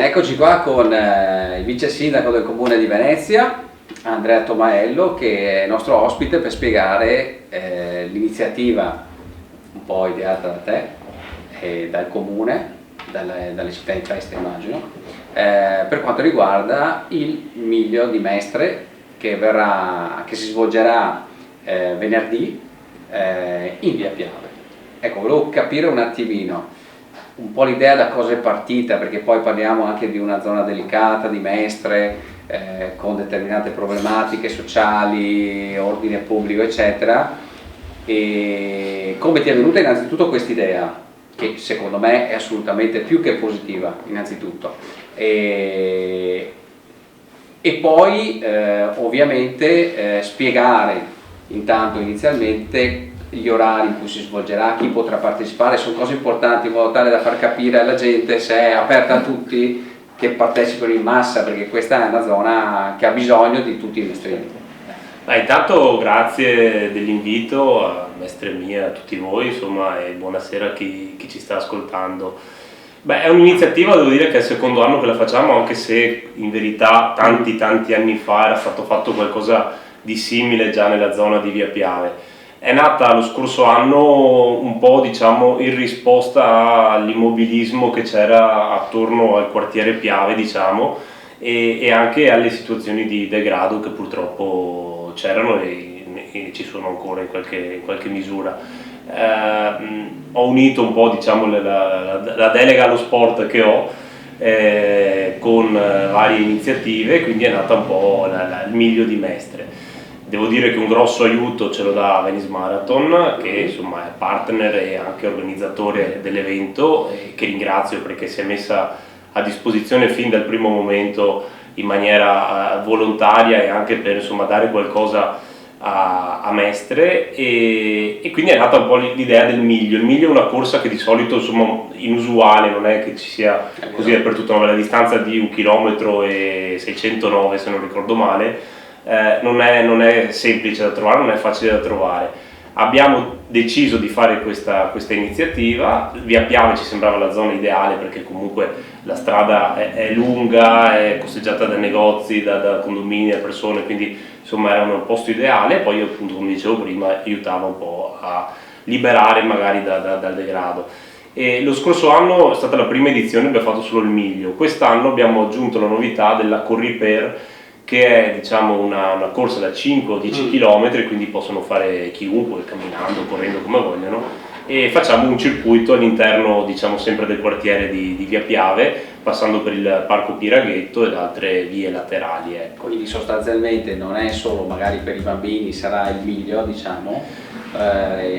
Eccoci qua con il vice sindaco del comune di Venezia, Andrea Tomaello, che è nostro ospite per spiegare l'iniziativa un po' ideata da te e dal comune, dalle città in festa immagino, per quanto riguarda il Miglio di Mestre che si svolgerà venerdì in via Piave. Ecco, volevo capire un attimino un po' l'idea da cosa è partita, perché poi parliamo anche di una zona delicata di Mestre con determinate problematiche sociali, ordine pubblico eccetera, e come ti è venuta innanzitutto questa idea, che secondo me è assolutamente più che positiva innanzitutto, e poi ovviamente spiegare intanto inizialmente gli orari in cui si svolgerà, chi potrà partecipare, sono cose importanti in modo tale da far capire alla gente se è aperta a tutti che partecipano in massa, perché questa è una zona che ha bisogno di tutti i mestrini. Intanto grazie dell'invito a Mestre Mia, a tutti voi, insomma, e buonasera a chi ci sta ascoltando. È un'iniziativa, devo dire, che è il secondo anno che la facciamo, anche se in verità tanti anni fa era stato fatto qualcosa di simile già nella zona di via Piave. È nata lo scorso anno un po', diciamo, in risposta all'immobilismo che c'era attorno al quartiere Piave, diciamo, e anche alle situazioni di degrado che purtroppo c'erano e ci sono ancora in qualche misura. Ho unito un po', diciamo, la delega allo sport che ho con varie iniziative, quindi è nata un po' il Miglio di Mestre. Devo dire che un grosso aiuto ce lo dà Venice Marathon, che insomma è partner e anche organizzatore dell'evento, e che ringrazio perché si è messa a disposizione fin dal primo momento in maniera volontaria e anche per, insomma, dare qualcosa a Mestre, e quindi è nata un po' l'idea del Miglio. Il Miglio è una corsa che di solito, insomma, inusuale, non è che ci sia così dappertutto, no? La distanza di 1,609 km, se non ricordo male. Non è semplice da trovare, non è facile da trovare. Abbiamo deciso di fare questa iniziativa. Via Piave ci sembrava la zona ideale perché comunque la strada è lunga, è costeggiata da negozi, da condomini, da persone, quindi insomma era un posto ideale. Poi appunto, come dicevo prima, aiutava un po' a liberare magari dal degrado. E lo scorso anno è stata la prima edizione, abbiamo fatto solo il Miglio. Quest'anno abbiamo aggiunto la novità della Corriper, che è, diciamo, una corsa da 5 o 10 km, quindi possono fare chiunque, camminando, correndo, come vogliono, e facciamo un circuito all'interno, diciamo, sempre del quartiere di via Piave, passando per il Parco Piraghetto ed altre vie laterali, ecco. Quindi sostanzialmente non è solo magari per i bambini, sarà il Miglio, diciamo,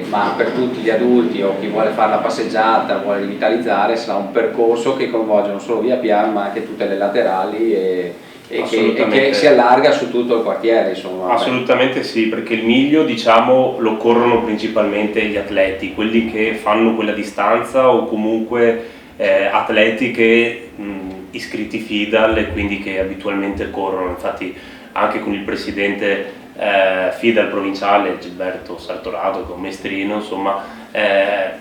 ma per tutti gli adulti o chi vuole fare la passeggiata, vuole rivitalizzare, sarà un percorso che coinvolge non solo via Piave ma anche tutte le laterali e che si allarga su tutto il quartiere, insomma. Assolutamente sì, perché il Miglio, diciamo, lo corrono principalmente gli atleti, quelli che fanno quella distanza, o comunque atleti che iscritti FIDAL e quindi che abitualmente corrono. Infatti anche con il presidente FIDAL provinciale Gilberto Sartorato, che è un mestrino, insomma,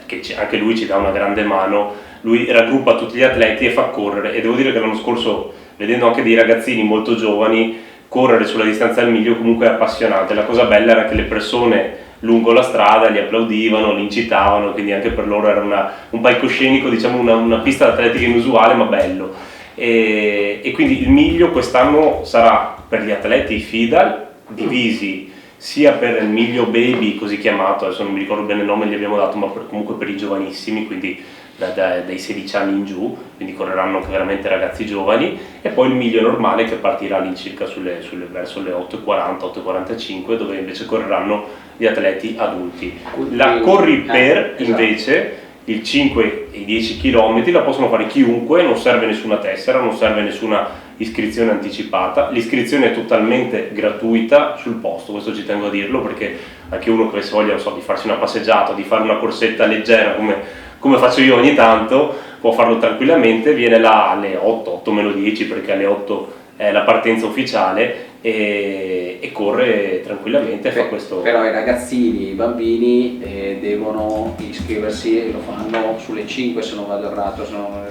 che anche lui ci dà una grande mano. Lui raggruppa tutti gli atleti e fa correre, e devo dire che l'anno scorso, vedendo anche dei ragazzini molto giovani correre sulla distanza del Miglio, comunque è appassionante. La cosa bella era che le persone lungo la strada li applaudivano, li incitavano, quindi anche per loro era un palcoscenico, diciamo, una pista atletica inusuale ma bello. E quindi il Miglio quest'anno sarà per gli atleti FIDAL, divisi sia per il Miglio Baby, così chiamato, adesso non mi ricordo bene il nome gli abbiamo dato, ma comunque per i giovanissimi, quindi dai 16 anni in giù, quindi correranno anche veramente ragazzi giovani, e poi il Miglio normale che partirà all'incirca verso le 8:40, 8:45, dove invece correranno gli atleti adulti. La Corriper invece, il 5 e i 10 km la possono fare chiunque, non serve nessuna tessera, non serve nessuna iscrizione anticipata, l'iscrizione è totalmente gratuita sul posto, questo ci tengo a dirlo, perché anche uno che avesse voglia, non so, di farsi una passeggiata, di fare una corsetta leggera come faccio io ogni tanto, può farlo tranquillamente. Viene là alle 8 meno 10, perché alle 8 è la partenza ufficiale, e corre tranquillamente e fa questo. Però i ragazzini, i bambini devono iscriversi e lo fanno sulle 5 se non vado errato.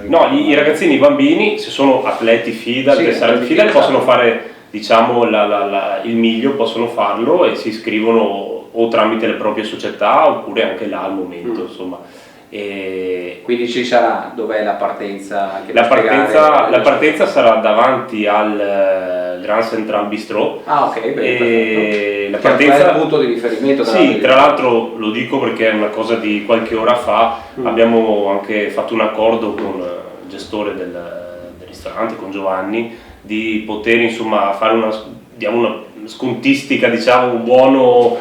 No, i ragazzini, i bambini, se sono atleti FIDA, sì, FIDA possono fare, diciamo, il miglio, possono farlo e si iscrivono o tramite le proprie società oppure anche là al momento, insomma. Quindi ci sarà, dov'è la partenza? La partenza sarà davanti al Grand Central Bistro. Ah, ok, bene, la partenza è il punto di riferimento. Sì, tra l'altro lo dico perché è una cosa di qualche ora fa, abbiamo anche fatto un accordo con il gestore del ristorante, con Giovanni, di poter insomma fare una scontistica, diciamo, un buono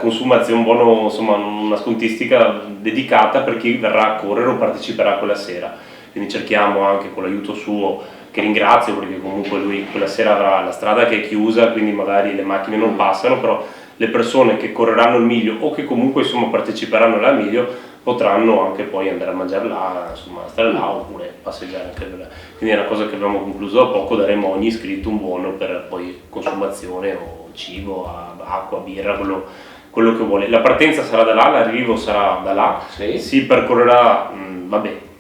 consumazione, insomma, una scontistica dedicata per chi verrà a correre o parteciperà quella sera. Quindi cerchiamo anche con l'aiuto suo, che ringrazio perché comunque lui quella sera avrà la strada che è chiusa, quindi magari le macchine non passano, però le persone che correranno il miglio o che comunque insomma parteciperanno alla miglio potranno anche poi andare a mangiare là, insomma stare là oppure passeggiare anche là. Quindi è una cosa che abbiamo concluso da poco, daremo a ogni iscritto un buono per poi consumazione o cibo, acqua, birra, quello che vuole. La partenza sarà da là, l'arrivo sarà da là, sì. Si percorrerà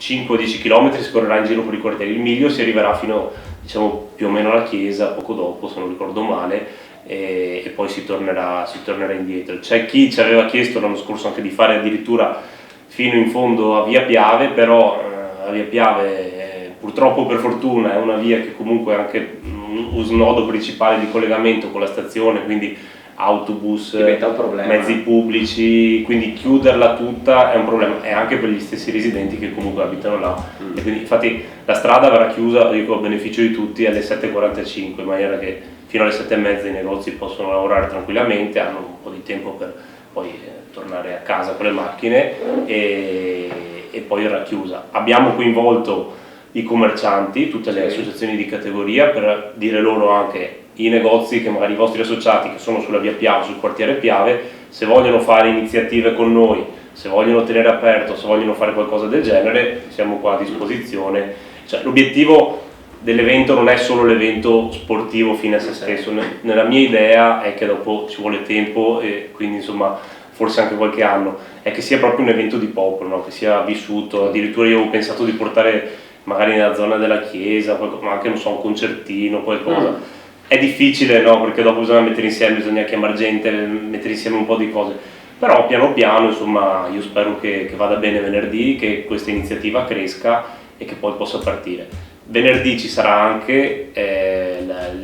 5-10 km, si correrà in giro per i quartieri, il miglio si arriverà fino, diciamo, più o meno alla chiesa, poco dopo se non ricordo male, e poi si tornerà indietro. C'è chi ci aveva chiesto l'anno scorso anche di fare addirittura fino in fondo a Via Piave, però a Via Piave purtroppo, per fortuna, è una via che comunque è anche un snodo principale di collegamento con la stazione, quindi autobus, mezzi pubblici, quindi chiuderla tutta è un problema, e anche per gli stessi residenti che comunque abitano là. E quindi infatti la strada verrà chiusa, dico, a beneficio di tutti, alle 7:45, in maniera che fino alle 7:30 i negozi possono lavorare tranquillamente, hanno un po' di tempo per poi tornare a casa con le macchine e poi era chiusa. Abbiamo coinvolto i commercianti, tutte le associazioni di categoria, per dire loro anche, i negozi, che magari i vostri associati che sono sulla via Piave, sul quartiere Piave, se vogliono fare iniziative con noi, se vogliono tenere aperto, se vogliono fare qualcosa del genere, siamo qua a disposizione. Cioè, l'obiettivo dell'evento non è solo l'evento sportivo fine a se stesso, nella mia idea è che dopo ci vuole tempo e quindi insomma forse anche qualche anno, è che sia proprio un evento di popolo, no? Che sia vissuto. Addirittura io ho pensato di portare magari nella zona della chiesa, ma anche non so, un concertino, qualcosa. È difficile, no? Perché dopo bisogna mettere insieme, bisogna chiamare gente, mettere insieme un po' di cose, però piano piano insomma io spero che vada bene venerdì, che questa iniziativa cresca e che poi possa partire. Venerdì ci sarà anche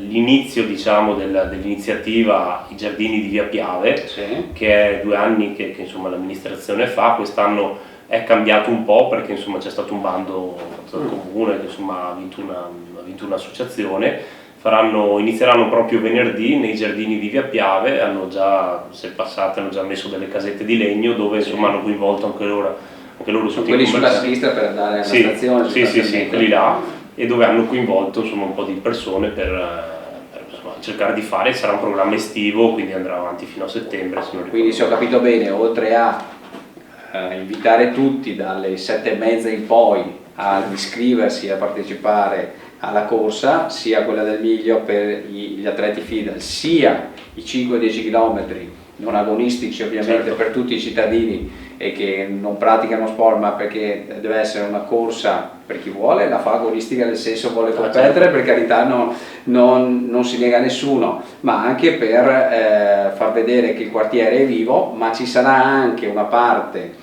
l'inizio, diciamo, dell'iniziativa I Giardini di Via Piave, che è 2 anni che insomma l'amministrazione fa. Quest'anno è cambiato un po' perché insomma c'è stato un bando dal comune che insomma ha vinto un'associazione. Inizieranno proprio venerdì nei Giardini di Via Piave, hanno già messo delle casette di legno dove insomma hanno coinvolto anche loro quelli sulla sinistra per andare alla stazione. Sì, quelli là, e dove hanno coinvolto insomma un po' di persone per cercare di fare. Sarà un programma estivo, quindi andrà avanti fino a settembre, se non ricordo. Quindi, se ho capito bene, oltre a invitare tutti dalle 7:30 in poi ad iscriversi, a partecipare alla corsa, sia quella del miglio per gli atleti FIDA, sia i 5-10 km non agonistici ovviamente per tutti i cittadini e che non praticano sport, ma perché deve essere una corsa per chi vuole, la fa agonistica nel senso vuole competere, per carità, non si nega a nessuno, ma anche per far vedere che il quartiere è vivo, ma ci sarà anche una parte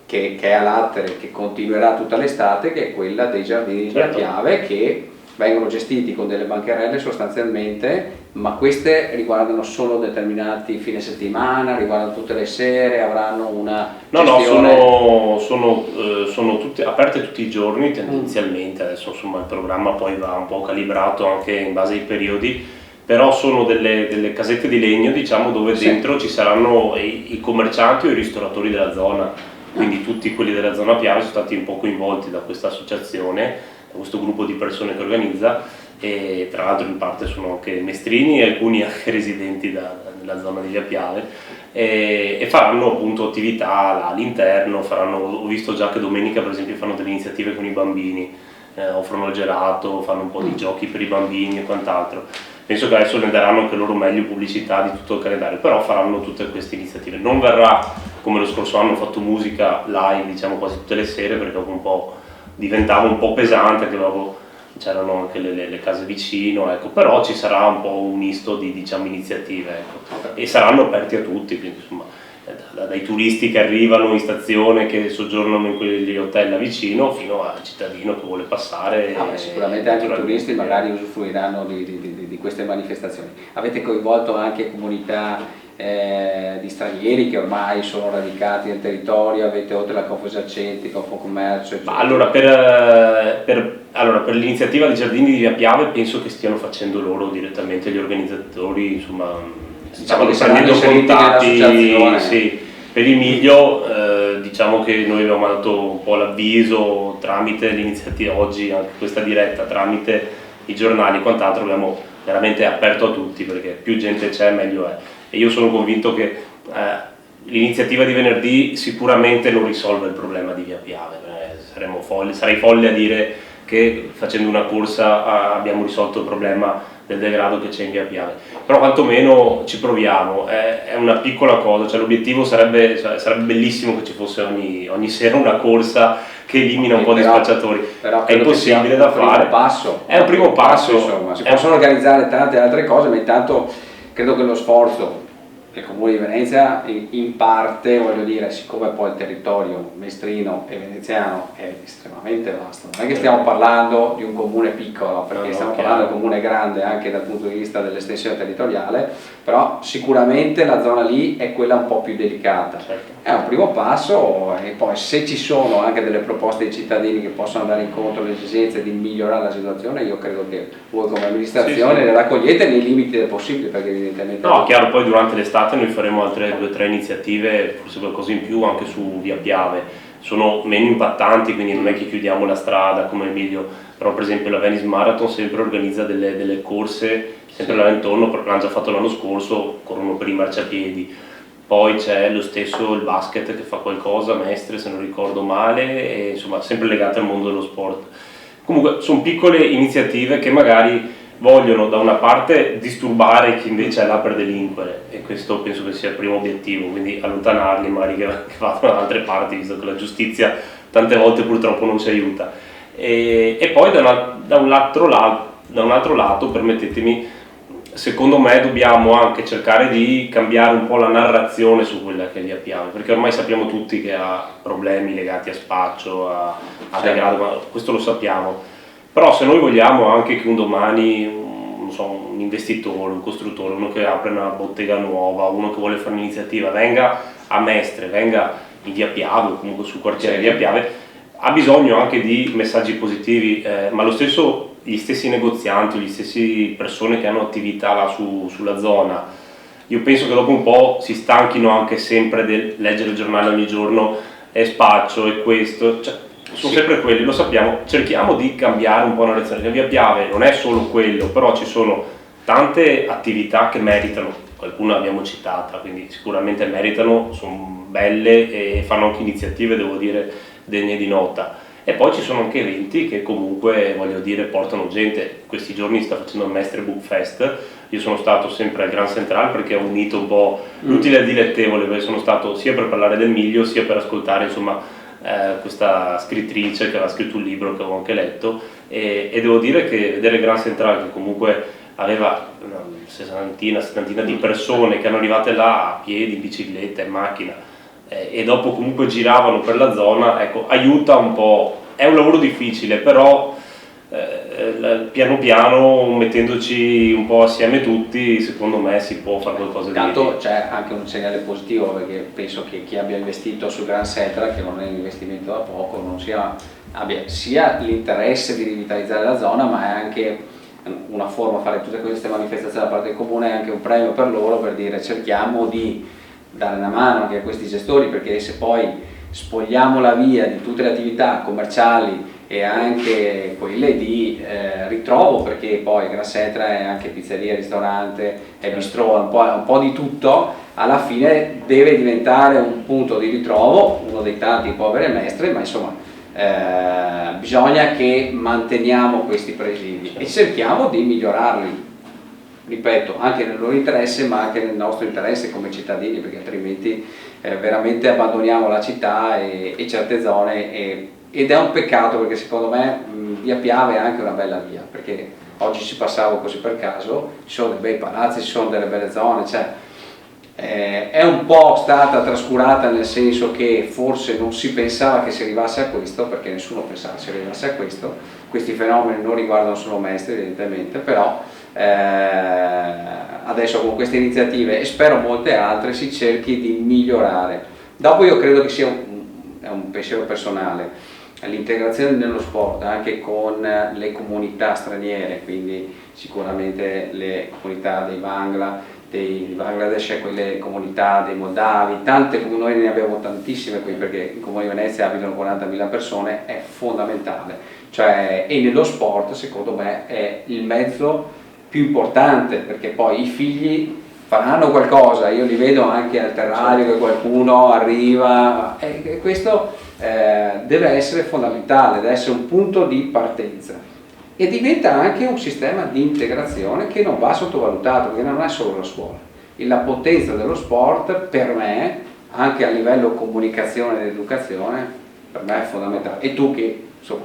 che è a Lattere, che continuerà tutta l'estate, che è quella dei Giardini di Via Piave, che vengono gestiti con delle bancherelle sostanzialmente, ma queste riguardano solo determinati fine settimana, riguardano tutte le sere, avranno una gestione... No, sono tutte aperte tutti i giorni tendenzialmente. Adesso insomma il programma poi va un po' calibrato anche in base ai periodi, però sono delle casette di legno, diciamo, dove dentro ci saranno i commercianti o i ristoratori della zona, quindi tutti quelli della zona Piave sono stati un po' coinvolti da questa associazione, da questo gruppo di persone che organizza, e tra l'altro in parte sono anche mestrini e alcuni anche residenti nella zona di Via Piave, e faranno appunto attività là all'interno. Ho visto già che domenica per esempio fanno delle iniziative con i bambini, offrono il gelato, fanno un po' di giochi per i bambini e quant'altro. penso che adesso ne daranno anche loro meglio pubblicità di tutto il calendario, però faranno tutte queste iniziative. Non verrà come lo scorso anno, ho fatto musica live diciamo quasi tutte le sere, perché dopo un po' diventava un po' pesante, anche dopo c'erano anche le case vicino, ecco. Però ci sarà un po' un misto di diciamo, iniziative, ecco. E saranno aperti a tutti, quindi insomma dai turisti che arrivano in stazione, che soggiornano in quegli hotel là vicino, fino al cittadino che vuole passare. Sicuramente anche i turisti magari usufruiranno di queste manifestazioni. Avete coinvolto anche comunità di stranieri che ormai sono radicati nel territorio? Avete, oltre alla Confesercenti, Confcommercio, eccetera? Allora, per l'iniziativa dei giardini di Via Piave penso che stiano facendo loro direttamente gli organizzatori, insomma, diciamo che prendendo contatti. Sì. Per il Miglio diciamo che noi abbiamo dato un po' l'avviso tramite l'iniziativa oggi, anche questa diretta, tramite i giornali e quant'altro, abbiamo veramente aperto a tutti, perché più gente c'è meglio è. E io sono convinto che l'iniziativa di venerdì sicuramente non risolve il problema di Via Piave. Sarei folle a dire che facendo una corsa abbiamo risolto il problema del degrado che c'è in Via Piave, però quantomeno ci proviamo, è una piccola cosa, cioè l'obiettivo sarebbe bellissimo che ci fosse ogni sera una corsa che elimina un po' di spacciatori, è impossibile da fare, è un primo passo, insomma. Si possono organizzare tante altre cose, ma intanto credo che lo sforzo del Comune di Venezia in parte, voglio dire, siccome poi il territorio mestrino e veneziano è estremamente vasto, non è che stiamo parlando di un comune piccolo, perché stiamo parlando di un comune grande anche dal punto di vista dell'estensione territoriale, però sicuramente la zona lì è quella un po' più delicata. Certo. È un primo passo, e poi se ci sono anche delle proposte dei cittadini che possono andare incontro alle esigenze di migliorare la situazione, io credo che voi come amministrazione le raccogliete nei limiti del possibile, perché evidentemente... No, chiaro, poi durante l'estate noi faremo altre 2 o 3 iniziative, forse qualcosa in più anche su Via Piave, sono meno impattanti, quindi non è che chiudiamo la strada come Emilio, però per esempio la Venice Marathon sempre organizza delle corse, sempre là intorno, l'hanno già fatto l'anno scorso, corrono per i marciapiedi. Poi c'è lo stesso il basket che fa qualcosa, Mestre se non ricordo male, e insomma sempre legate al mondo dello sport. Comunque sono piccole iniziative che magari vogliono da una parte disturbare chi invece è là per delinquere, e questo penso che sia il primo obiettivo, quindi allontanarli magari che vadano da altre parti, visto che la giustizia tante volte purtroppo non ci aiuta. E poi da un altro lato, permettetemi, secondo me dobbiamo anche cercare di cambiare un po' la narrazione su quella che è Via Piave, perché ormai sappiamo tutti che ha problemi legati a spaccio, a degrado, ma questo lo sappiamo. Però se noi vogliamo anche che un domani, un investitore, un costruttore, uno che apre una bottega nuova, uno che vuole fare un'iniziativa, venga a Mestre, venga in Via Piave o comunque sul quartiere Via Piave, ha bisogno anche di messaggi positivi, ma gli stessi negozianti, gli stessi persone che hanno attività là sulla zona, io penso che dopo un po' si stanchino anche sempre di leggere il giornale ogni giorno, è spaccio, è questo, cioè, sono sempre quelli, lo sappiamo, cerchiamo di cambiare un po' la lezione, che Via Piave non è solo quello, però ci sono tante attività che meritano, qualcuna l'abbiamo citata, quindi sicuramente meritano, sono belle e fanno anche iniziative, devo dire, degne di nota. E poi ci sono anche eventi che comunque, voglio dire, portano gente. Questi giorni sta facendo il Mestre Book Fest, io sono stato sempre al Grand Central perché ho unito un po' l'utile al dilettevole, perché sono stato sia per parlare del Miglio sia per ascoltare insomma questa scrittrice che aveva scritto un libro che avevo anche letto, e devo dire che vedere Grand Central, che comunque aveva una settantina di persone che erano arrivate là a piedi, in bicicletta, in macchina, e dopo comunque giravano per la zona, ecco, aiuta un po', è un lavoro difficile, però piano piano, mettendoci un po' assieme tutti, secondo me si può fare qualcosa di meglio. Intanto c'è anche un segnale positivo, perché penso che chi abbia investito sul Grand Central, che non è un investimento da poco, non abbia sia l'interesse di rivitalizzare la zona, ma è anche una forma, fare tutte queste manifestazioni da parte del comune, è anche un premio per loro, per dire cerchiamo di dare una mano anche a questi gestori, perché se poi spogliamo la via di tutte le attività commerciali e anche quelle di ritrovo, perché poi Grand Central è anche pizzeria, ristorante, è bistrò, un po' di tutto, alla fine deve diventare un punto di ritrovo, uno dei tanti poveri Mestre, ma insomma bisogna che manteniamo questi presidi e cerchiamo di migliorarli. ripeto, anche nel loro interesse ma anche nel nostro interesse come cittadini, perché altrimenti veramente abbandoniamo la città e certe zone ed è un peccato, perché secondo me via Piave è anche una bella via, perché oggi ci passavo così per caso, ci sono dei bei palazzi, ci sono delle belle zone, cioè è un po' stata trascurata, nel senso che forse non si pensava che si arrivasse a questo, perché nessuno pensava che si arrivasse a questo. Questi fenomeni non riguardano solo Mestre evidentemente, però adesso con queste iniziative e spero molte altre si cerchi di migliorare. Dopo io credo che sia è un pensiero personale, l'integrazione nello sport anche con le comunità straniere, quindi sicuramente le comunità dei Bangladesh e quelle comunità dei Moldavi, tante come noi ne abbiamo tantissime qui, perché in Comune di Venezia abitano 40.000 persone, è fondamentale, cioè, e nello sport secondo me è il mezzo più importante, perché poi i figli faranno qualcosa, io li vedo anche al terrario che qualcuno arriva e questo deve essere fondamentale, deve essere un punto di partenza. E diventa anche un sistema di integrazione che non va sottovalutato, perché non è solo la scuola. La potenza dello sport per me, anche a livello comunicazione ed educazione, per me è fondamentale. E tu che insomma,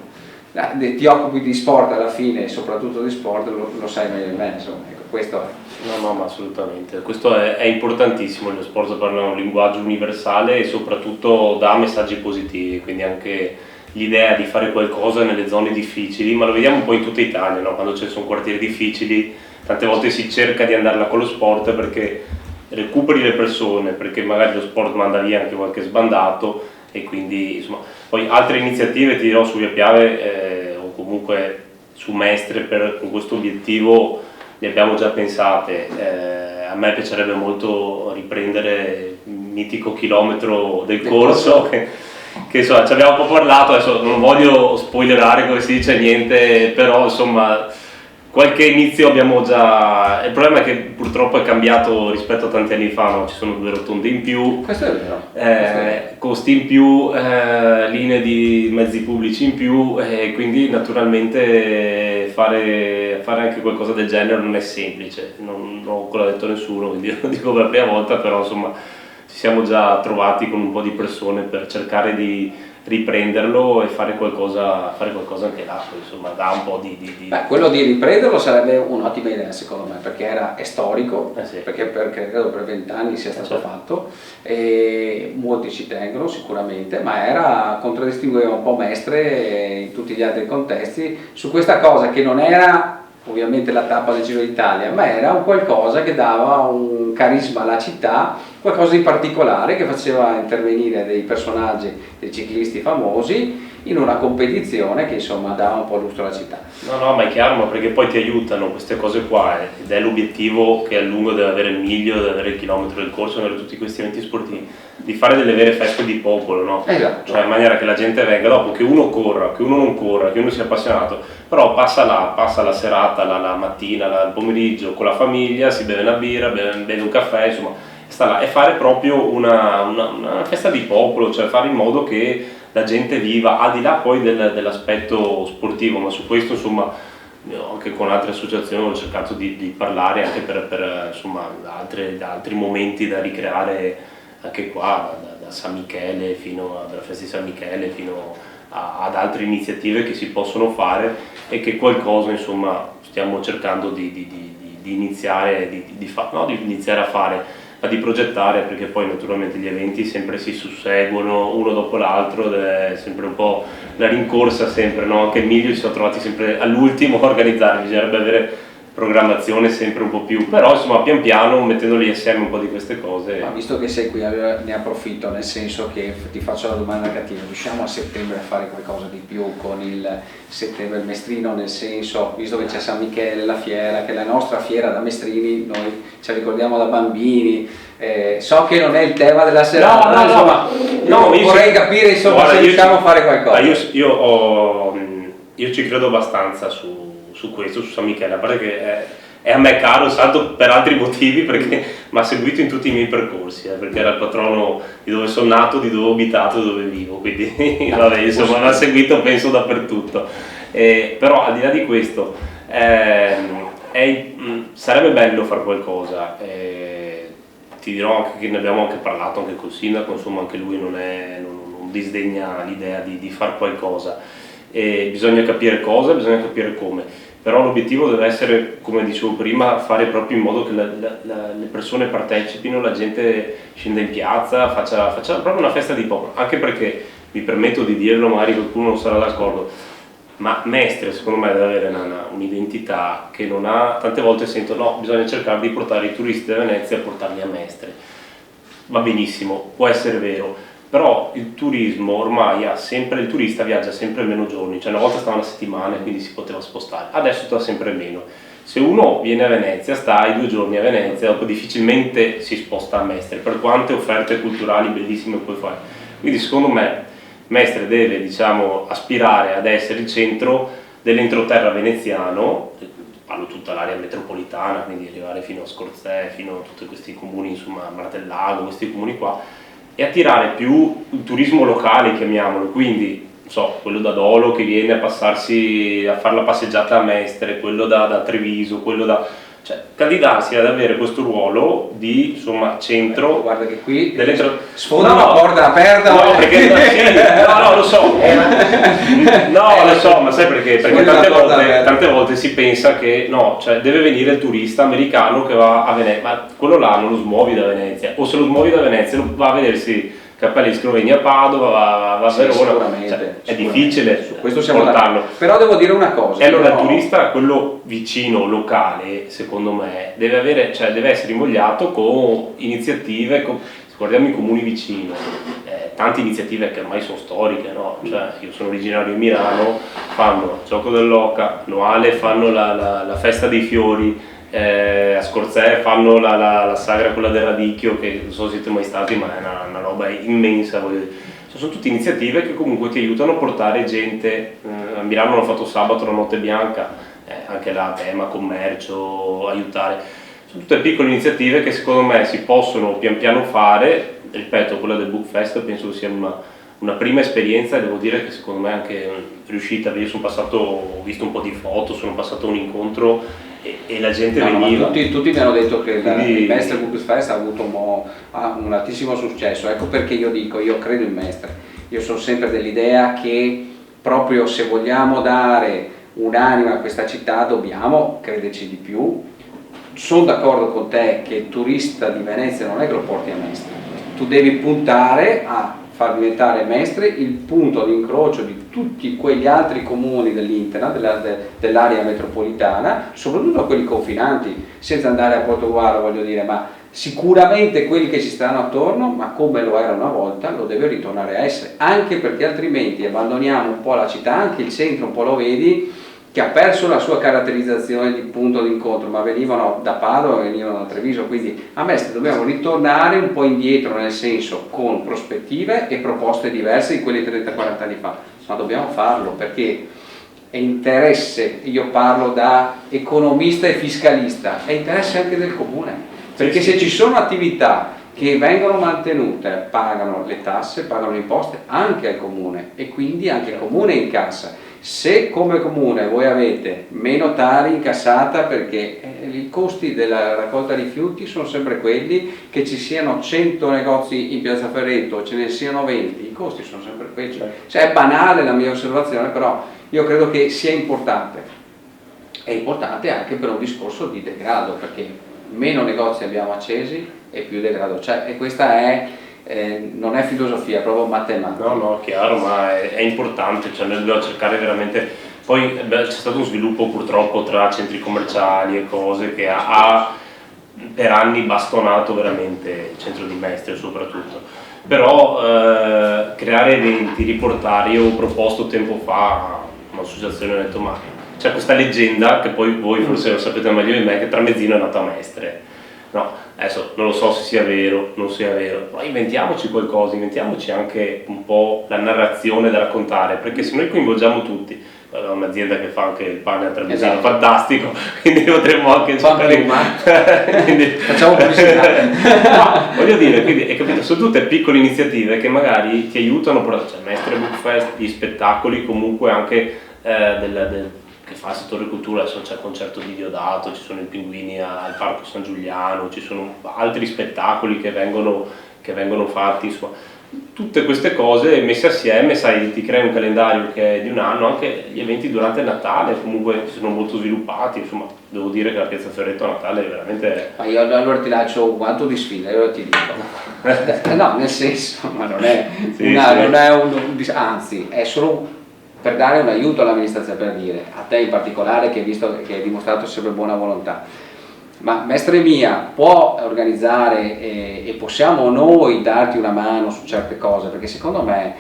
ti occupi di sport alla fine, soprattutto di sport, lo sai meglio di me, insomma, ecco, questo è. No, ma assolutamente. Questo è importantissimo, lo sport parla un linguaggio universale e soprattutto dà messaggi positivi, quindi anche l'idea di fare qualcosa nelle zone difficili, ma lo vediamo un po' in tutta Italia, no? Quando ci sono quartieri difficili, tante volte si cerca di andarla con lo sport perché recuperi le persone, perché magari lo sport manda via anche qualche sbandato e quindi insomma. Poi altre iniziative ti dirò su Via Piave o comunque su Mestre con questo obiettivo le abbiamo già pensate. A me piacerebbe molto riprendere il mitico chilometro del corso che insomma ci abbiamo un po' parlato, adesso non voglio spoilerare come si dice niente, però insomma qualche inizio abbiamo già. Il problema è che purtroppo è cambiato rispetto a tanti anni fa, no? Ci sono 2 rotonde in più, Questo è vero. costi in più, linee di mezzi pubblici in più e quindi naturalmente fare anche qualcosa del genere non è semplice, non ho ancora detto a nessuno, quindi lo dico per la prima volta, però insomma ci siamo già trovati con un po' di persone per cercare di riprenderlo e fare qualcosa anche là, insomma dà un po' di. Beh, quello di riprenderlo sarebbe un'ottima idea secondo me, perché è storico, Sì. perché credo per 20 anni sia stato Certo. fatto e molti ci tengono sicuramente, ma contraddistingueva un po' Mestre in tutti gli altri contesti su questa cosa che non era ovviamente la tappa del Giro d'Italia, ma era un qualcosa che dava un carisma alla città, qualcosa di particolare che faceva intervenire dei personaggi, dei ciclisti famosi in una competizione che insomma dava un po' lustro alla città. No, ma è chiaro, ma perché poi ti aiutano queste cose qua ed è l'obiettivo che a lungo deve avere il miglio, deve avere il chilometro del corso, deve avere tutti questi eventi sportivi, di fare delle vere feste di popolo, no? Esatto. Cioè in maniera che la gente venga dopo, che uno corra, che uno non corra, che uno sia appassionato, però passa la serata, la mattina, il pomeriggio con la famiglia, si beve una birra, beve un caffè, insomma sta là e fare proprio una festa di popolo, cioè fare in modo che la gente viva, al di là poi dell'aspetto sportivo, ma su questo insomma anche con altre associazioni ho cercato di parlare anche per insomma altri momenti da ricreare anche qua, da San Michele dalla festa di San Michele fino ad altre iniziative che si possono fare e che qualcosa insomma stiamo cercando di iniziare, di iniziare a fare, ma di progettare, perché poi naturalmente gli eventi sempre si susseguono uno dopo l'altro ed è sempre un po' la rincorsa sempre, no? Anche il Miglio ci siamo trovati sempre all'ultimo a organizzare, bisognerebbe avere programmazione sempre un po' più, però insomma pian piano mettendoli insieme un po' di queste cose. Ma visto che sei qui ne approfitto, nel senso che ti faccio la domanda cattiva, riusciamo a settembre a fare qualcosa di più con il settembre il mestrino, nel senso, visto che c'è San Michele, la fiera, che è la nostra fiera da mestrini, noi ci ricordiamo da bambini, so che non è il tema della serata, insomma, vorrei capire insomma, guarda, se riusciamo a fare qualcosa. Io ci credo abbastanza su questo, su San Michele, a parte che è a me caro, salto per altri motivi perché mi ha seguito in tutti i miei percorsi, perché era il patrono di dove sono nato, di dove ho abitato, di dove vivo, quindi vabbè, insomma mi ha seguito penso dappertutto. Però al di là di questo, sarebbe bello fare qualcosa. Ti dirò anche che ne abbiamo anche parlato anche col sindaco, insomma anche lui non disdegna l'idea di fare qualcosa. Bisogna capire cosa, bisogna capire come, però l'obiettivo deve essere, come dicevo prima, fare proprio in modo che le persone partecipino, la gente scenda in piazza, faccia proprio una festa di popolo, anche perché, mi permetto di dirlo, magari qualcuno non sarà d'accordo, ma Mestre secondo me deve avere un'identità che non ha. Tante volte sento no, bisogna cercare di portare i turisti da Venezia e portarli a Mestre. Va benissimo, può essere vero, però il turismo ormai il turista viaggia sempre meno giorni, cioè una volta stava una settimana e quindi si poteva spostare, adesso sta sempre meno. Se uno viene a Venezia, sta i 2 giorni a Venezia, dopo difficilmente si sposta a Mestre, per quante offerte culturali bellissime puoi fare. Quindi secondo me Mestre deve, diciamo, aspirare ad essere il centro dell'entroterra veneziano, parlo tutta l'area metropolitana, quindi arrivare fino a Scorzè, fino a tutti questi comuni, insomma, Martellago, questi comuni qua, e attirare più il turismo locale, chiamiamolo, quindi non so, quello da Dolo che viene a passarsi a fare la passeggiata a Mestre, quello da Treviso, quello cioè candidarsi ad avere questo ruolo di, insomma, centro. Guarda che qui sfonda una porta aperta. No, perché no, lo so. No, lo so, ma sai perché? Perché tante volte si pensa che no, cioè deve venire il turista americano che va a Venezia, ma quello là non lo smuovi da Venezia, o se lo smuovi da Venezia va a vedersi Cappelli di Scrovegni a Padova, va a Verona, sicuramente. È difficile su questo siamo portarlo. Però devo dire una cosa. E allora il turista, quello vicino, locale, secondo me, deve essere invogliato con iniziative, guardiamo i comuni vicini, tante iniziative che ormai sono storiche, no? Cioè, io sono originario di Milano, fanno il Gioco dell'Oca, annuale, fanno la festa dei fiori, a Scorzè fanno la sagra, quella del radicchio, che non so se siete mai stati, ma è una roba immensa, voglio dire. Sono tutte iniziative che comunque ti aiutano a portare gente. A Milano hanno fatto sabato la notte bianca, anche là tema commercio, aiutare. Sono tutte piccole iniziative che secondo me si possono pian piano fare. Ripeto, quella del Book Fest penso sia una prima esperienza, e devo dire che secondo me è anche riuscita. Io ho visto un po' di foto, sono passato a un incontro e la gente veniva. Tutti mi hanno detto che il Mestre Book Fest ha avuto un altissimo successo. Ecco perché io credo in Mestre. Io sono sempre dell'idea che proprio se vogliamo dare un'anima a questa città dobbiamo crederci di più. Sono d'accordo con te che il turista di Venezia non è che lo porti a Mestre, tu devi puntare a far diventare Mestre il punto di incrocio di tutti quegli altri comuni dell'Interland, dell'area metropolitana, soprattutto quelli confinanti, senza andare a Portogruaro, voglio dire, ma sicuramente quelli che ci stanno attorno, ma come lo era una volta, lo deve ritornare a essere, anche perché altrimenti abbandoniamo un po' la città, anche il centro un po' lo vedi, che ha perso la sua caratterizzazione di punto d'incontro, ma venivano da Padova, venivano da Treviso, quindi a Mestre dobbiamo ritornare un po' indietro, nel senso con prospettive e proposte diverse di quelli 30-40 anni fa, ma dobbiamo farlo perché è interesse, io parlo da economista e fiscalista, è interesse anche del comune, perché se ci sono attività che vengono mantenute, pagano le tasse, pagano le imposte anche al comune e quindi anche il comune incassa. Se come comune voi avete meno tari incassata perché i costi della raccolta rifiuti sono sempre quelli, che ci siano 100 negozi in Piazza Ferretto o ce ne siano 20, i costi sono sempre quelli. Cioè è banale la mia osservazione, però io credo che sia importante. È importante anche per un discorso di degrado, perché meno negozi abbiamo accesi e più degrado c'è, e questa non è filosofia, è proprio matematica. No, chiaro, ma è importante, cioè noi dobbiamo cercare veramente. Poi c'è stato un sviluppo purtroppo tra centri commerciali e cose che ha per anni bastonato veramente il centro di Mestre soprattutto. Però creare eventi, riportare, io ho proposto tempo fa un'associazione, ho detto ma c'è questa leggenda che poi voi forse lo sapete meglio di me, che Tramezzino è nato a Mestre. No, adesso non lo so se sia vero, non sia vero, ma inventiamoci qualcosa, inventiamoci anche un po' la narrazione da raccontare, perché se noi coinvolgiamo tutti, è un'azienda che fa anche il pane a Tramezzino, esatto, fantastico, quindi potremmo anche cercare facciamo pubblicità. No, voglio dire, quindi hai capito, sono tutte piccole iniziative che magari ti aiutano, cioè Mestre Book Fest, gli spettacoli comunque anche che che fa il settore cultura. Adesso c'è il concerto di Diodato, ci sono i Pinguini al Parco San Giuliano, ci sono altri spettacoli che vengono fatti, insomma. Tutte queste cose messe assieme, sai, ti crei un calendario che è di un anno. Anche gli eventi durante il Natale comunque sono molto sviluppati, insomma, devo dire che la Piazza Ferretto a Natale è veramente... Ma io allora ti lancio un quanto di sfida, io ti dico. No, nel senso, ma non è, non è anzi, è solo per dare un aiuto all'amministrazione, per dire, a te in particolare che hai visto che hai dimostrato sempre buona volontà. Ma Mestre Mia può organizzare e possiamo noi darti una mano su certe cose, perché secondo me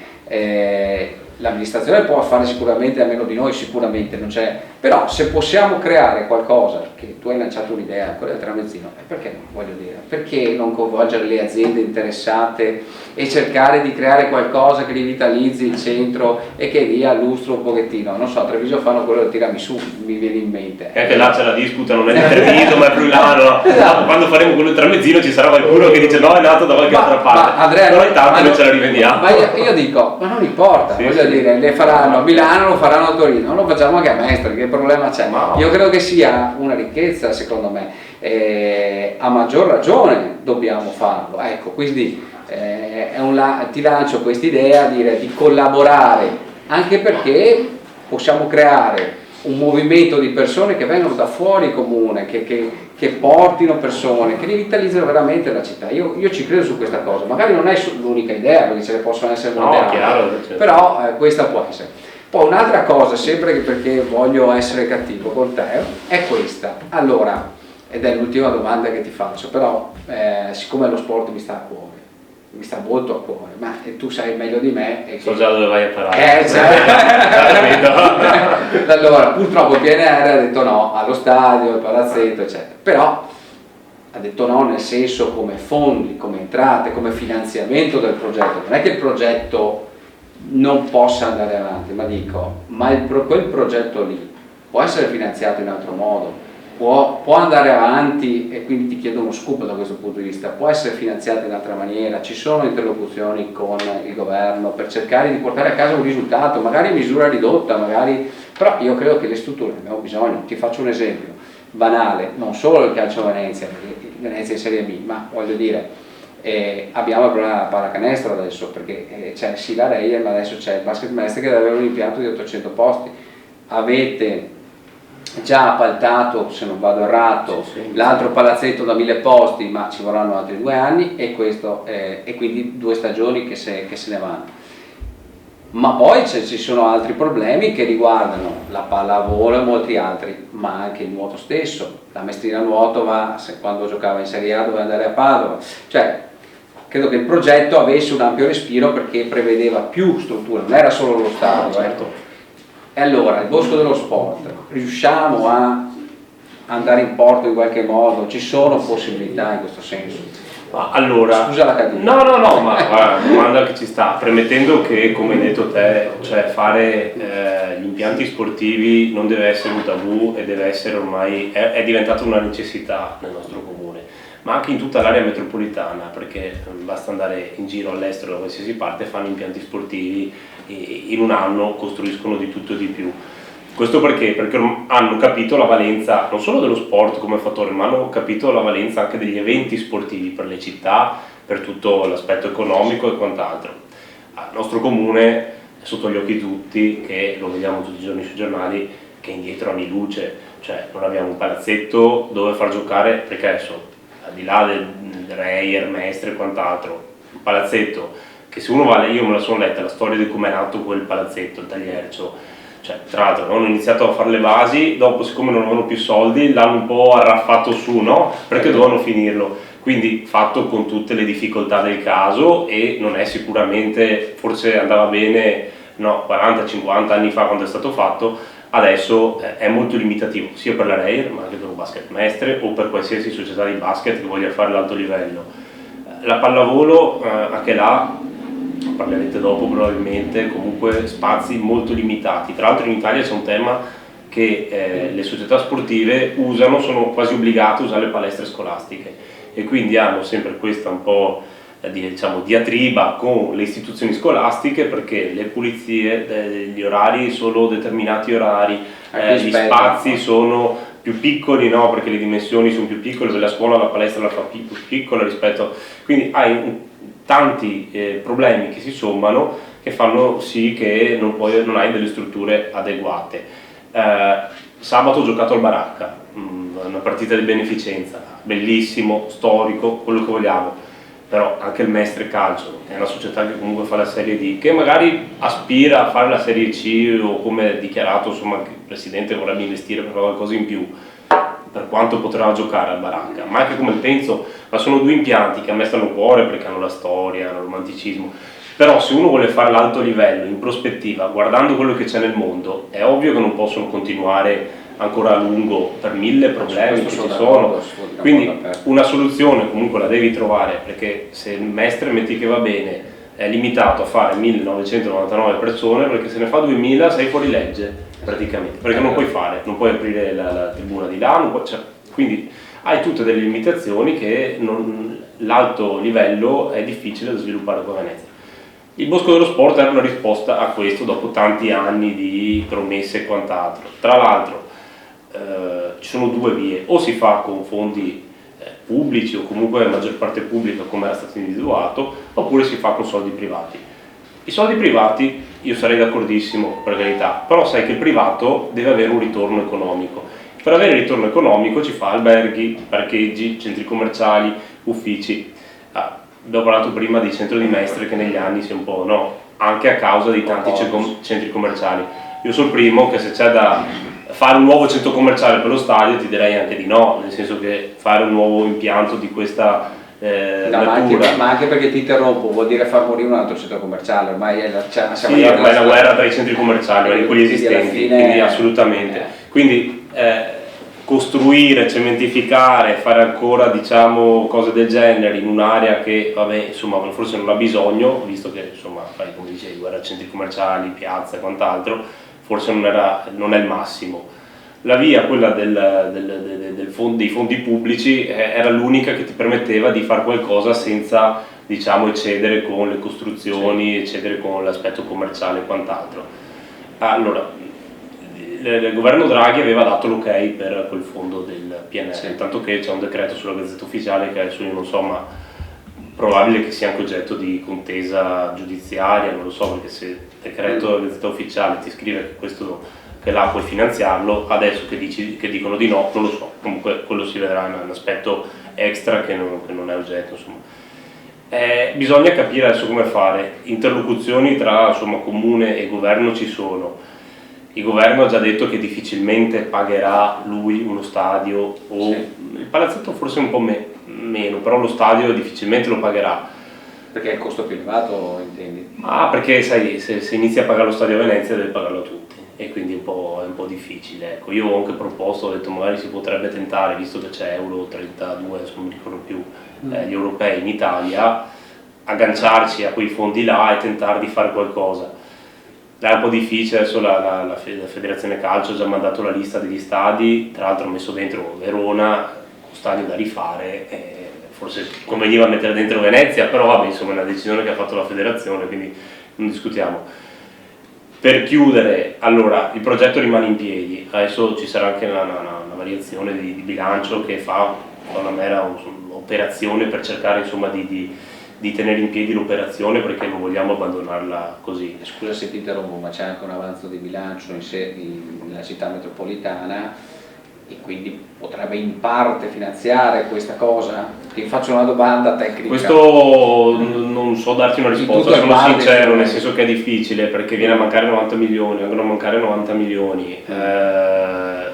l'amministrazione può fare sicuramente a meno di noi, sicuramente non c'è, però se possiamo creare qualcosa, che tu hai lanciato un'idea, quella del tramezzino, perché no, voglio dire, perché non coinvolgere le aziende interessate e cercare di creare qualcosa che rivitalizzi il centro e che dia lustro un pochettino, non so, a Treviso fanno quello del tiramisù, mi viene in mente. E anche là c'è la disputa, non è di Treviso ma è friulano, no? Quando faremo quello del tramezzino ci sarà qualcuno che dice no, è nato da qualche altra parte, ma Andrea, però intanto noi ce la rivendiamo. Ma io dico, ma non importa, sì, voglio dire, le faranno a Milano, lo faranno a Torino, lo facciamo anche a Mestre, che problema c'è? No. Io credo che sia una ricchezza, secondo me, a maggior ragione dobbiamo farlo, ecco, quindi ti lancio questa idea di collaborare, anche perché possiamo creare un movimento di persone che vengono da fuori il comune, che portino persone, che rivitalizzano veramente la città. Io ci credo su questa cosa, magari non è l'unica idea, perché ce ne possono essere molte altre, certo. però questa può essere. Poi un'altra cosa, sempre perché voglio essere cattivo con te, è questa. Allora, ed è l'ultima domanda che ti faccio, però siccome lo sport mi sta a cuore, mi sta molto a cuore, ma tu sai meglio di me. So già dove vai a parare. Allora, purtroppo il PNR ha detto no allo stadio, al palazzetto, eccetera. Però ha detto no nel senso come fondi, come entrate, come finanziamento del progetto. Non è che il progetto non possa andare avanti, ma dico, quel progetto lì può essere finanziato in altro modo. Può andare avanti, e quindi ti chiedo uno scoop da questo punto di vista, può essere finanziato in altra maniera, ci sono interlocuzioni con il governo per cercare di portare a casa un risultato, magari in misura ridotta, però io credo che le strutture abbiamo bisogno. Ti faccio un esempio banale, non solo il calcio Venezia, Venezia in Serie B, ma voglio dire, abbiamo il problema della pallacanestro adesso, perché c'è sì la Reyer, ma adesso c'è il Basket Mestre che deve avere un impianto di 800 posti, avete già appaltato, se non vado errato, l'altro palazzetto da 1000 posti, ma ci vorranno altri 2 anni e quindi 2 stagioni che se ne vanno. Ma poi ci sono altri problemi che riguardano la pallavolo e molti altri, ma anche il nuoto stesso. La Mestrina Nuoto quando giocava in Serie A doveva andare a Padova, cioè credo che il progetto avesse un ampio respiro perché prevedeva più strutture, non era solo lo stadio. Certo. E allora, il Bosco dello Sport, riusciamo a andare in porto in qualche modo? Ci sono possibilità in questo senso? Ma allora, scusa la cattiva. No, ma guarda, domanda che ci sta, premettendo che, come hai detto te, cioè fare gli impianti sportivi non deve essere un tabù e deve essere ormai, è diventata una necessità nel nostro comune, ma anche in tutta l'area metropolitana, perché basta andare in giro all'estero da qualsiasi parte, fanno impianti sportivi e in un anno costruiscono di tutto e di più. Questo perché? Perché hanno capito la valenza non solo dello sport come fattore, ma hanno capito la valenza anche degli eventi sportivi per le città, per tutto l'aspetto economico e quant'altro. Al nostro comune è sotto gli occhi di tutti, che lo vediamo tutti i giorni sui giornali, che è indietro anni luce, cioè non abbiamo un palazzetto dove far giocare, perché adesso al di là del Reyer, Mestre e quant'altro, un palazzetto che se uno va, io me la sono letta la storia di come è nato quel palazzetto, il Tagliercio, cioè tra l'altro hanno iniziato a fare le basi, dopo siccome non avevano più soldi l'hanno un po' arraffato su, no? Perché dovevano finirlo, quindi fatto con tutte le difficoltà del caso e non è sicuramente, forse andava bene no, 40-50 anni fa quando è stato fatto, adesso è molto limitativo sia per la Reyer ma anche per un Basket Mestre o per qualsiasi società di basket che voglia fare l'alto livello. La pallavolo anche là parlerete dopo probabilmente, comunque spazi molto limitati. Tra l'altro in Italia c'è un tema che le società sportive usano, sono quasi obbligate a usare le palestre scolastiche e quindi hanno sempre questa un po' diciamo diatriba con le istituzioni scolastiche perché le pulizie, gli orari, solo determinati orari, Anche gli rispetto, spazi no? sono più piccoli, no? Perché le dimensioni sono più piccole, la scuola, la palestra la fa più piccola rispetto, quindi hai tanti problemi che si sommano che fanno sì che non hai delle strutture adeguate. Sabato ho giocato al Baracca, una partita di beneficenza, bellissimo, storico, quello che vogliamo, però anche il Mestre Calcio è una società che comunque fa la Serie D, che magari aspira a fare la Serie C o come dichiarato, insomma, che il presidente vorrebbe investire per fare qualcosa in più, per quanto potrà giocare al Baracca, ma anche come penso, ma sono due impianti che a me stanno a cuore perché hanno la storia, hanno il romanticismo, però se uno vuole fare l'alto livello in prospettiva, guardando quello che c'è nel mondo, è ovvio che non possono continuare ancora a lungo per mille problemi che ci sono, quindi una soluzione comunque la devi trovare, perché se il Mestre metti che va bene è limitato a fare 1999 persone, perché se ne fa 2000 sei fuori legge praticamente, perché non puoi aprire la tribuna di là, quindi hai tutte delle limitazioni che l'alto livello è difficile da sviluppare qua a Venezia. Il Bosco dello Sport era una risposta a questo dopo tanti anni di promesse e quant'altro. Tra l'altro ci sono due vie, o si fa con fondi pubblici o comunque la maggior parte pubblica come era stato individuato, oppure si fa con soldi privati. I soldi privati io sarei d'accordissimo, per carità, però sai che il privato deve avere un ritorno economico. Per avere il ritorno economico ci fa alberghi, parcheggi, centri commerciali, uffici. Abbiamo parlato prima di centro di Mestre che negli anni si è un po' no, anche a causa di tanti centri commerciali. Io sono il primo che se c'è da fare un nuovo centro commerciale per lo stadio ti direi anche di no, nel senso che fare un nuovo impianto di questa natura. Ma anche perché ti interrompo, vuol dire far morire un altro centro commerciale, ormai è sì, ormai è la guerra tra i centri commerciali, quelli esistenti, quindi assolutamente. Quindi costruire, cementificare, fare ancora diciamo cose del genere in un'area che vabbè insomma forse non ha bisogno, visto che insomma fai come dicevi, guarda centri commerciali, piazze e quant'altro, forse non è il massimo. La via, quella dei fondi pubblici, era l'unica che ti permetteva di fare qualcosa senza diciamo eccedere con le costruzioni, eccedere con l'aspetto commerciale e quant'altro. Allora, il governo Draghi aveva dato l'ok per quel fondo del PNRR, tanto che c'è un decreto sulla Gazzetta Ufficiale che adesso io non so, ma probabile che sia anche oggetto di contesa giudiziaria, non lo so, perché se il decreto della Gazzetta Ufficiale ti scrive che là puoi finanziarlo, adesso che dicono di no, non lo so, comunque quello si vedrà, è un aspetto extra che non è oggetto, insomma. Bisogna capire adesso come fare, interlocuzioni tra insomma, comune e governo ci sono. Il governo ha già detto che difficilmente pagherà lui uno stadio, o il palazzetto forse un po' meno, però lo stadio difficilmente lo pagherà. Perché è il costo più elevato, intendi? Perché sai, se inizi a pagare lo stadio a Venezia devi pagarlo a tutti e quindi è un po' difficile. Ecco, io ho anche proposto, ho detto magari si potrebbe tentare, visto che c'è Euro 32, non mi ricordo più, gli europei in Italia, agganciarci a quei fondi là e tentare di fare qualcosa. È un po' difficile, adesso la Federazione Calcio ha già mandato la lista degli stadi, tra l'altro ha messo dentro Verona, un stadio da rifare, forse conveniva mettere dentro Venezia, però vabbè, insomma è una decisione che ha fatto la Federazione, quindi non discutiamo. Per chiudere, allora, il progetto rimane in piedi, adesso ci sarà anche una variazione di bilancio che fa una mera operazione per cercare insomma di tenere in piedi l'operazione perché non vogliamo abbandonarla così. Scusa se ti interrompo, ma c'è anche un avanzo di bilancio nella città metropolitana e quindi potrebbe in parte finanziare questa cosa? Ti faccio una domanda tecnica. Questo non so darti una risposta, sono sincero, nel senso che è difficile perché viene a mancare 90 milioni, vengono a mancare 90 milioni,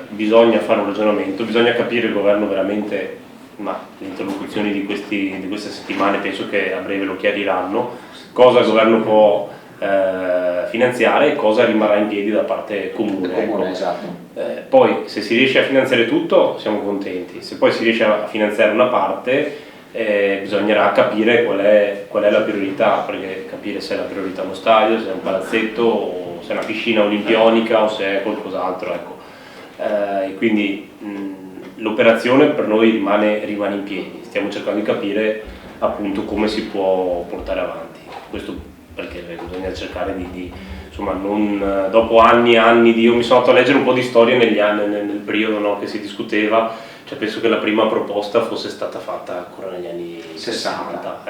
bisogna fare un ragionamento, bisogna capire il governo veramente. Ma le interlocuzioni di queste settimane penso che a breve lo chiariranno, cosa il governo può finanziare e cosa rimarrà in piedi da parte comune. Ecco. Esatto. Poi se si riesce a finanziare tutto siamo contenti, se poi si riesce a finanziare una parte bisognerà capire qual è la priorità, perché capire se è la priorità uno stadio, se è un palazzetto, o se è una piscina olimpionica o se è qualcos'altro. Ecco. E quindi l'operazione per noi rimane in piedi, stiamo cercando di capire appunto come si può portare avanti, questo perché bisogna cercare di insomma, dopo anni e anni io mi sono andato a leggere un po' di storia negli anni, nel periodo, no, che si discuteva, cioè penso che la prima proposta fosse stata fatta ancora negli anni 60.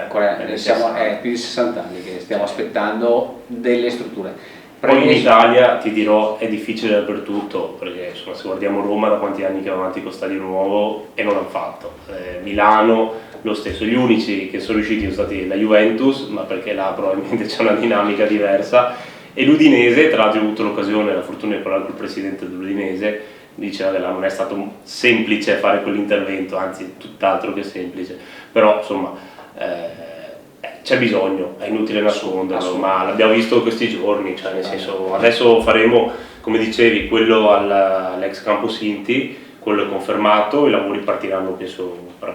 Siamo più di 60 anni che stiamo aspettando delle strutture. Poi in Italia, ti dirò, è difficile dappertutto, perché insomma, se guardiamo Roma da quanti anni che va avanti con Stadio Nuovo e non l'hanno fatto. Milano lo stesso, gli unici che sono riusciti sono stati la Juventus, ma perché là probabilmente c'è una dinamica diversa, e l'Udinese. Tra l'altro ho avuto l'occasione e la fortuna di parlare con il presidente dell'Udinese, diceva che là non è stato semplice fare quell'intervento, anzi tutt'altro che semplice, però insomma c'è bisogno, è inutile nasconderlo, ma l'abbiamo visto questi giorni, cioè nel senso, adesso faremo, come dicevi, quello all'ex Campo Sinti, quello è confermato, i lavori partiranno penso per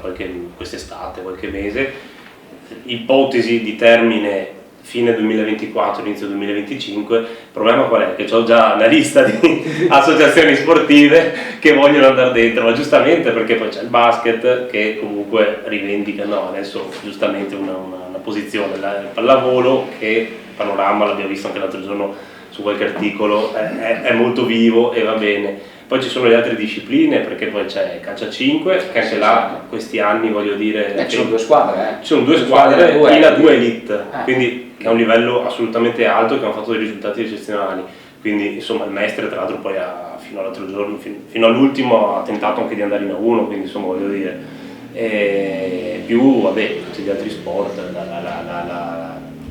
quest'estate, qualche mese, ipotesi di termine fine 2024, inizio 2025. Il problema qual è? Che ho già una lista di associazioni sportive che vogliono andare dentro, ma giustamente, perché poi c'è il basket che comunque rivendica, no, adesso giustamente una posizione, il pallavolo che Panorama, l'abbiamo visto anche l'altro giorno su qualche articolo, è molto vivo e va bene. Poi ci sono le altre discipline, perché poi c'è calcio a 5, che anche là questi anni, voglio dire, ci sono due squadre, ci sono due squadre e la 2 Elite, quindi è un livello assolutamente alto, che hanno fatto dei risultati eccezionali. Quindi insomma il Mestre, tra l'altro, poi fino all'altro giorno, fino all'ultimo, ha tentato anche di andare in A1, quindi insomma voglio dire, più vabbè tutti gli altri sport.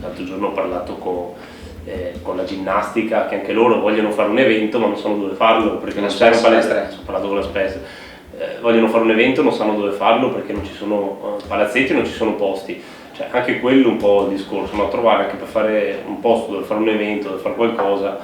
L'altro giorno ho parlato con la ginnastica, che anche loro vogliono fare un evento ma non sanno dove farlo, perché non c'è palestra. Ho parlato con la SPES, vogliono fare un evento, non sanno dove farlo perché non ci sono palazzetti, non ci sono posti. Cioè anche quello un po' il discorso, ma trovare anche per fare un posto dove fare un evento, dove fare qualcosa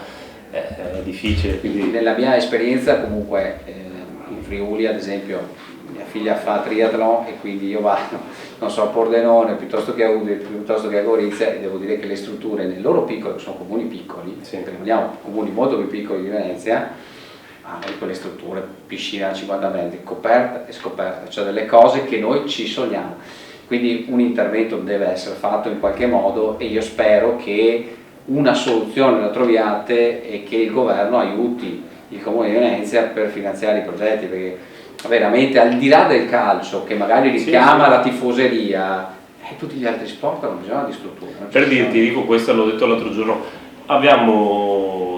è difficile. Quindi nella mia esperienza comunque in Friuli, ad esempio, mia figlia fa triathlon e quindi io vado, non so, a Pordenone piuttosto che a Udine, piuttosto che a Gorizia, e devo dire che le strutture nel loro piccolo, sono comuni piccoli, perché abbiamo comuni molto più piccoli di Venezia, hanno quelle strutture, piscina a 50 metri, coperta e scoperta, cioè delle cose che noi ci sogniamo. Quindi un intervento deve essere fatto in qualche modo e io spero che una soluzione la troviate e che il governo aiuti il Comune di Venezia per finanziare i progetti, perché veramente al di là del calcio, che magari richiama la tifoseria, tutti gli altri sport hanno bisogno di strutture. Per dirti, dico questo, l'ho detto l'altro giorno,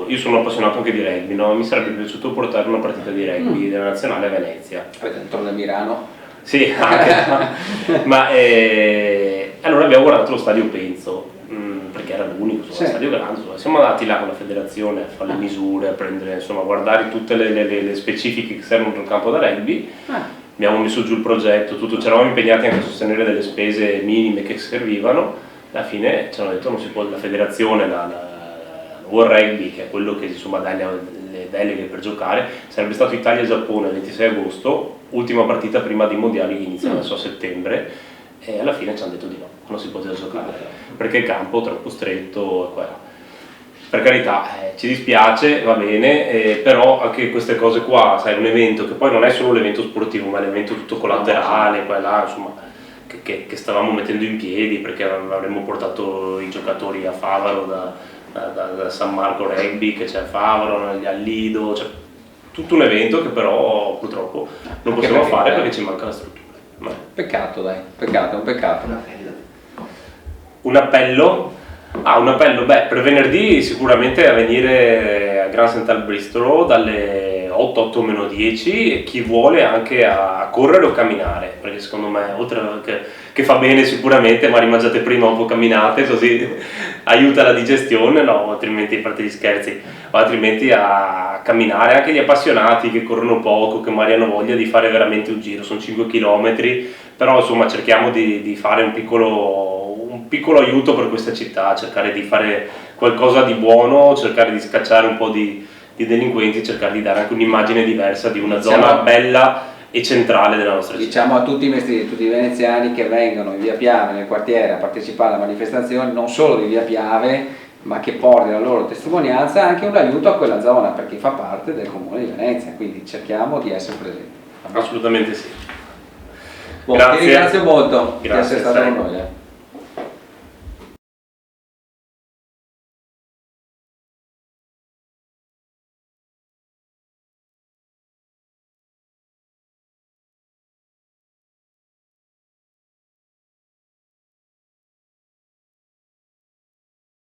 io sono appassionato anche di rugby, no? Mi sarebbe piaciuto portare una partita di rugby della nazionale a Venezia. Avete intorno a Milano? Sì, anche, ma allora abbiamo guardato lo stadio Penzo, perché era l'unico, stadio grande, siamo andati là con la federazione a fare le misure, a prendere, insomma, a guardare tutte le specifiche che servono per un campo da rugby. Abbiamo messo giù il progetto, tutto, ci eravamo impegnati anche a sostenere delle spese minime che servivano. Alla fine ci hanno detto non si può, la federazione, la World Rugby, che è quello che insomma dà le deleghe per giocare, sarebbe stato Italia-Giappone il 26 agosto, ultima partita prima dei mondiali che iniziano adesso a settembre, e alla fine ci hanno detto di no, non si poteva giocare perché il campo è troppo stretto e qua. Per carità, ci dispiace, va bene, però anche queste cose qua, sai, un evento che poi non è solo l'evento sportivo, ma l'evento tutto collaterale, qua e là, insomma, che stavamo mettendo in piedi, perché avremmo portato i giocatori a Favaro da San Marco Rugby, che c'è a Favaro, al Lido, cioè tutto un evento che però purtroppo non possiamo fare perché ci manca la struttura. Peccato, dai, peccato, è un peccato. Un appello? Un appello, per venerdì sicuramente a venire a Grand Central Bristol dalle 8 meno 10, e chi vuole anche a correre o camminare, perché secondo me oltre che fa bene sicuramente, ma rimangiate prima o un po' camminate, così aiuta la digestione, no, altrimenti, a parte gli scherzi, o altrimenti a camminare, anche gli appassionati che corrono poco, che magari hanno voglia di fare veramente un giro, sono 5 km, però insomma cerchiamo di fare un piccolo aiuto per questa città, cercare di fare qualcosa di buono, cercare di scacciare un po' di delinquenti, cercare di dare anche un'immagine diversa di una zona bella e centrale della nostra città. Diciamo a tutti i veneziani che vengono in via Piave, nel quartiere, a partecipare alla manifestazione, non solo di via Piave, ma che portino la loro testimonianza, anche un aiuto a quella zona, perché fa parte del Comune di Venezia, quindi cerchiamo di essere presenti. Assolutamente sì. Ti ringrazio molto di essere stato con noi.